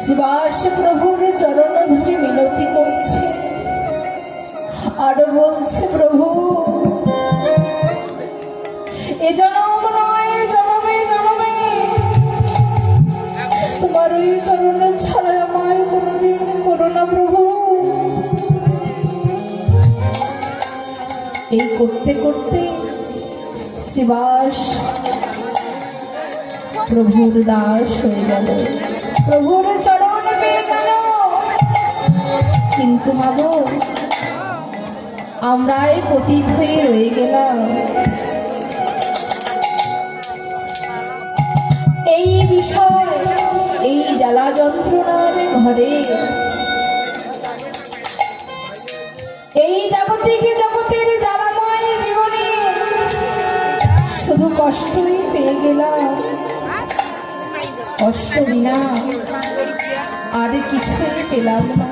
শিবাস প্রভুর চরণ ধরে মিনতি করছে আর বলছে, প্রভু এ জনম নয়, জনমে জনমে তোমার ওই চরণ ছাড়া আমায় কোনোদিন করো না প্রভু। এই করতে করতে শিবাস প্রভুর দাস হয়ে গেল, প্রভুর চরণ পেয়ে গেল। কিন্তু মাগো, আমরাই পতিত হয়ে রয়ে গেলাম। এই বিষয়, এই জ্বালা যন্ত্রণার ঘরে, এই জাগতিক জগতের জ্বালাময় জীবনে শুধু কষ্টই পেয়ে গেলাম, কষ্ট বিনা আর কিছুই পেলাম না।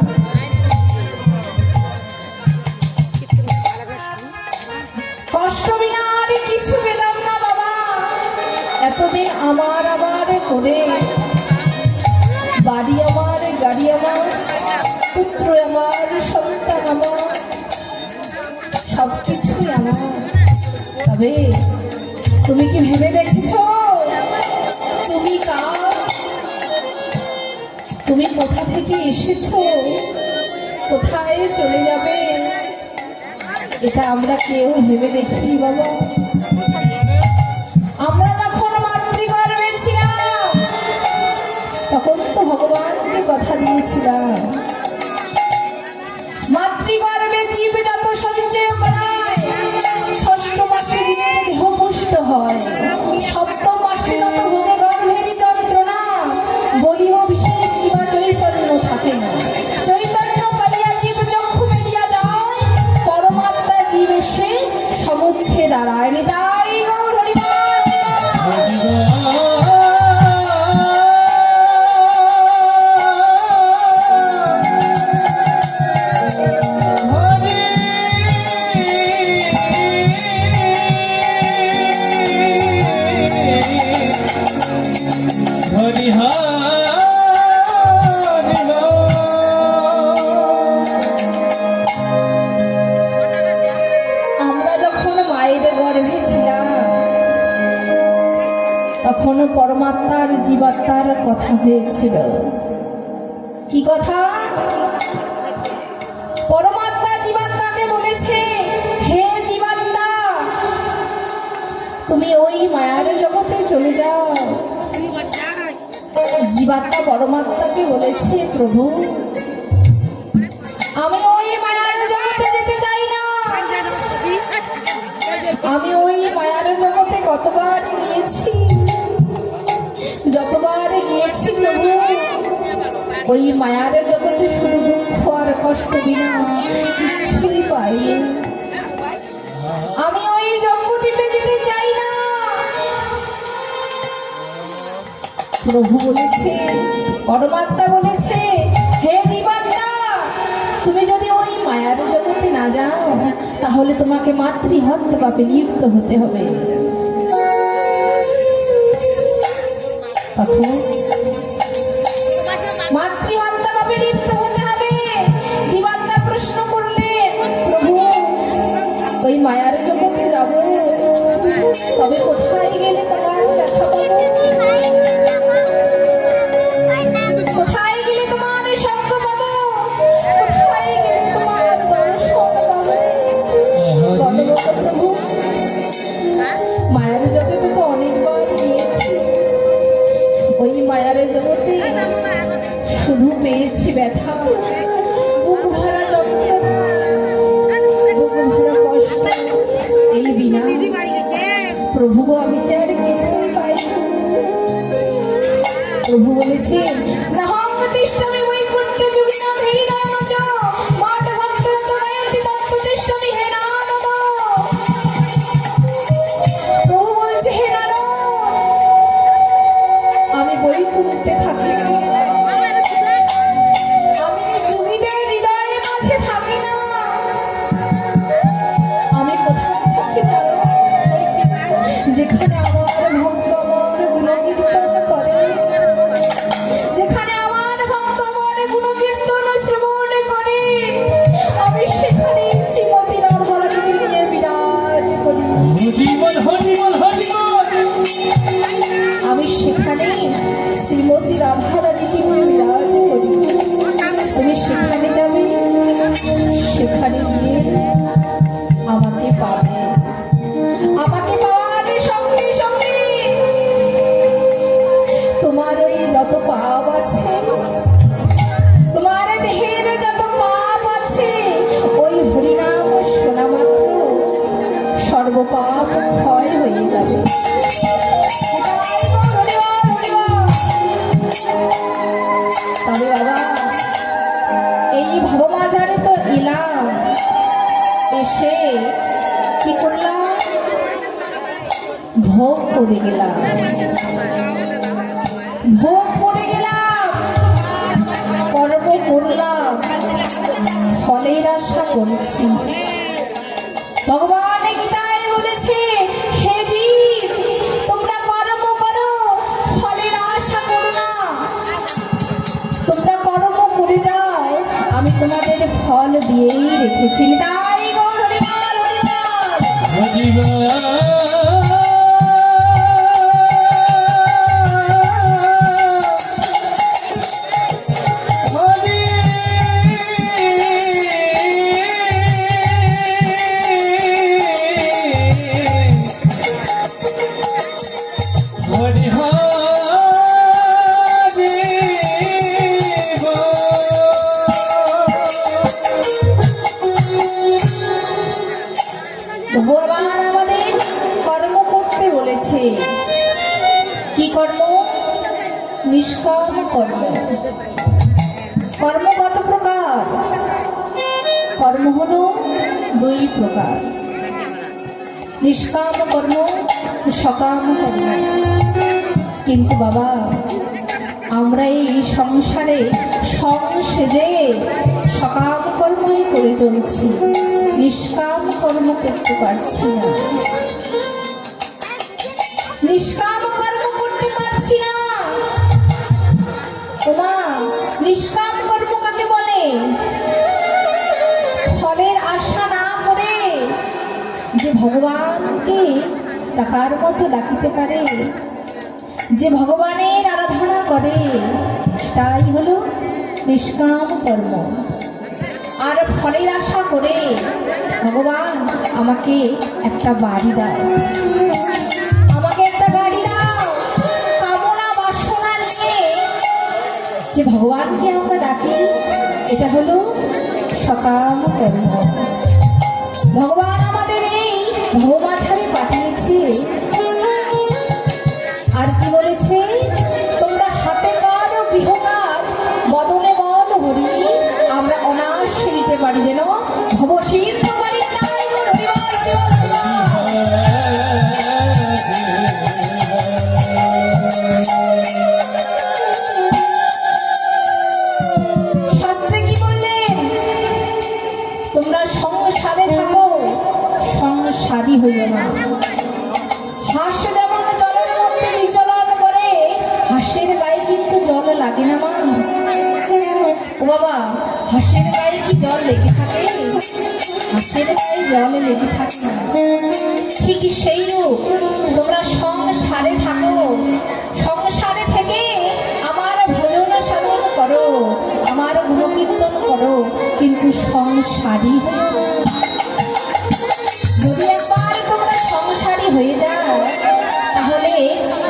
কষ্ট বিনা আর কিছু পেলাম না বাবা। এতদিন আমার আমার করে বাড়ি আমার, গাড়ি আমার, পুত্র আমার, সন্তান আমার, সবকিছুই আমার। তবে তুমি কি ভেবে দেখেছো তুমি কার? তুমি কোথা থেকে এসেছো, কোথায় চলে যাবে? এটা আমরা কেউ ভেবে দেখিনি বাবা। আমরা যখন মাতৃগর্ভে ছিলাম তখন তো ভগবানকে কথা দিয়েছিলাম, মাতৃগর্ভে জীব যত সঞ্চয় করায়, ষষ্ঠ মাসে জীবের দেহ পুষ্ট হয়, সপ্তম মাসে যত ভোগে গর্ভের যন্ত্রণা, বলিও বিশেষ কিংবা চৈতন্য থাকে না। চৈতন্য পাইয়া জীব চক্ষু মেলিয়া যায়, পরমাত্মা জীব এসে সমুখে দাঁড়ায়। নিতাই গৌর হরিনাম। তখন পরমাত্মার জীবাত্মার কথা হয়েছিল। কি কথা? পরমাত্মা জীবাত্মাকে বলেছে, হে জীবাত্মা তুমি ওই মায়ার জগতে চলে যাও। জীবাত্মা পরমাত্মাকে বলেছে, প্রভু আমি ওই মায়ার জগতে যেতে চাই না। আমি ওই মায়ার জগতে কতবার গিয়েছি, যতবার গিয়েছি প্রভু, ওই মায়ার জগতে শুধু দুঃখ আর কষ্ট বিনা কিছুই পাই। আমি ওই জম্বুদ্বীপে যেতে চাই না। প্রভু বলেছে, পরমাত্মা বলেছে, হে জীবাত্মা তুমি যদি ওই মায়ার জগতে না যাও তাহলে তোমাকে মাতৃহত্যা পাপে লিপ্ত হতে হবে। মাতৃহত্যা পাপে লিপ্ত হতে হবে। জীবাত্মা প্রশ্ন করলে, প্রভু ওই মায়ার জগতে যাব, তবে কোথায় গেলে তোমার দেখা পাবো? কোথায় গেলে তোমার সঙ্গ পাবো? কোথায় গেলে তোমার দর্শন পাবো? প্রভু মায়ার জগতে তো অনেকবার গিয়েছি, ওই মায়ার জগতে শুধু পেয়েছি ব্যথা, বুক ভরা যন্ত্রণা, বুক ভরা কষ্ট, এই বিনা। প্রভু আমি যে আর কিছুই পাই না। প্রভু বলেছে, নাহং তিষ্ঠমি বৈকুণ্ঠে যোগিনাথ হৃদয়মচ মাধবভক্ত গায়ন্তি তত্ত্বতিষ্ঠমি হে নারদ। প্রভু বলছে, হে নারদ আমি বৈকুণ্ঠে থাকি না, আমি যোগীদের হৃদয়ের মাঝে থাকি না। আমি কোথায় থাকি জানো? যেখানে আমার ভক্ত আমার গুণকীর্তন করে, যেখানে আমার ভক্ত যত পাপ আছে, তোমার দেহের যত পাপ আছে, ওই হরিনাম শোনা মাত্র সর্বপাপ ক্ষয় হয়ে যাবে। তবে বাবা, এই ভবমাঝারে তো এলাম, এসে কি করলাম? ভোগ করে গেলাম, ভোগ করে গেলাম, কর্ম করলাম, ফলের আশা করছি। ভগবান গীতায় বলেছে, হে জীব, তোমরা কর্ম করো, ফলের আশা করো না। তোমরা কর্ম করে যাও, আমি তোমাদের ফল দিয়েই রেখেছি। তাই গৌর হরিবার হরিবার। ভগবান আমাদের কর্ম করতে বলেছে। কি কর্ম? নিষ্কাম কর্ম। কর্ম কত প্রকার? কর্ম হলো দুই প্রকার, নিষ্কাম কর্ম, সকাম কর্ম। কিন্তু বাবা, আমরা এই সংসারে সংসেজে সকাম কর্মই করে চলছি, নিষ্কাম কর্ম করতে পারছি না, নিষ্কাম কর্ম করতে পারছি না। তোমা, নিষ্কাম কর্ম কাকে বলে? ফলের আশা না করে যে ভগবানকে ডাকার মতো ডাকিতে পারে, যে ভগবানের আরাধনা করে, তাই হলো নিষ্কাম কর্ম। আর ফলের আশা করে, ভগবান আমাকে একটা বাড়ি দাও, আমাকে একটা গাড়ি দাও, কামনা বাসনা নিয়ে যে ভগবানকে আমরা ডাকি, এটা হলো সকাম কর্ম। ভগবান আমাদের এই ভবমাঝারে পাঠিয়েছে, আর কি বলেছে? তোমরা হাতে করো গৃহকাজ, বদলে বল হরি, আমরা অনায়াসে দিতে পারি যেন ভবসিদ্ধ পারি। তাই গো হরিবার শাস্ত্রে কি বললেন? তোমরা সংসারে থাকো, সংসারী হইও না। হাঁস যেমন জলের মধ্যে বিচরণ করে, হাঁসের গায়ে কিন্তু জল লাগে না মা। ও বাবা, হাঁসের গায়ে কি জল লেগে থাকে? হাঁসের গায়ে জল লেগে থাকে না। ঠিক সেই রূপ তোমরা সংসারে থাকো, সংসারে থেকে আমার ভজন সাধন করো, আমার গুণকীর্তন করো, কিন্তু সংসারী হও। যদি একবার তোমরা সংসারী হয়ে যাও, তাহলে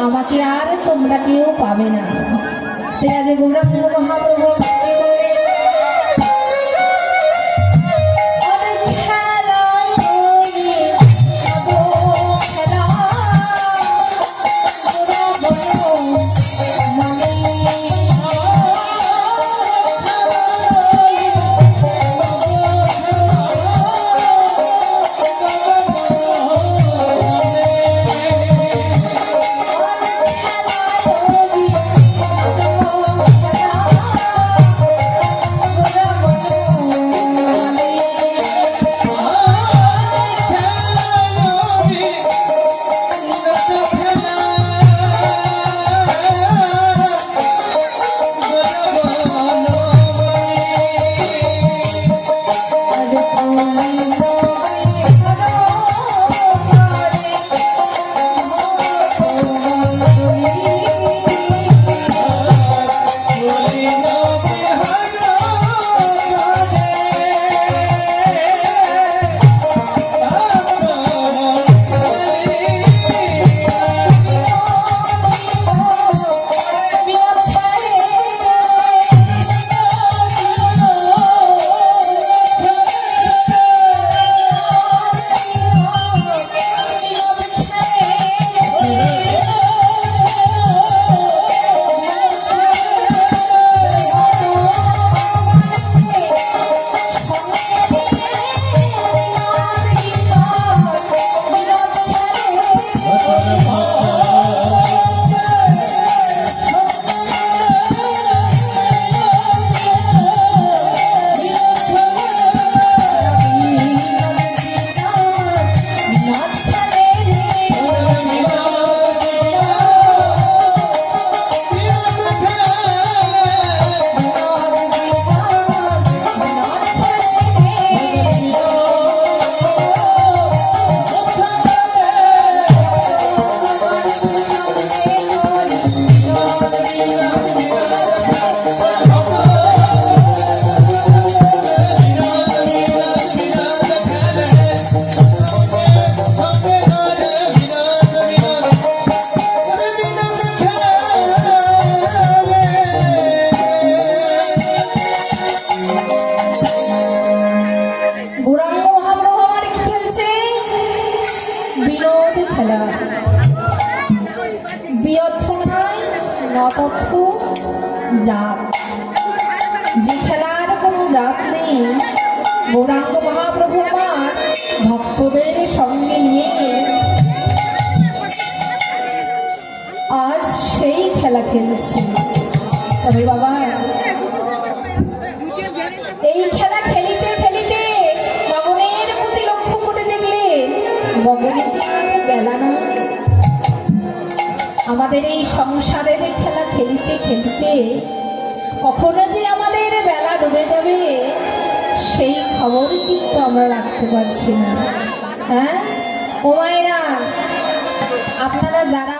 আমাকে আর তোমরা কেউ পাবে না। যে গৌরাঙ্গ মহাপ্রভু জাত, যে খেলার কোনো জাত নেই। গৌরাঙ্গ মহাপ্রভু আমার ভক্তদের সঙ্গে নিয়ে আজ সেই খেলা খেলছি। তবে বাবা, এই খেলা খেলিতে খেলিতে গগনের প্রতি লক্ষ্য করে দেখলে গগনে যে বেলা না, আমাদের এই সংসারের খেলা খেলিতে খেলিতে কখনো যে আমাদের বেলা ডুবে যাবে সেই খবর কিন্তু আমরা রাখতে পারছি না। হ্যাঁ ও মায়েরা, আপনারা যারা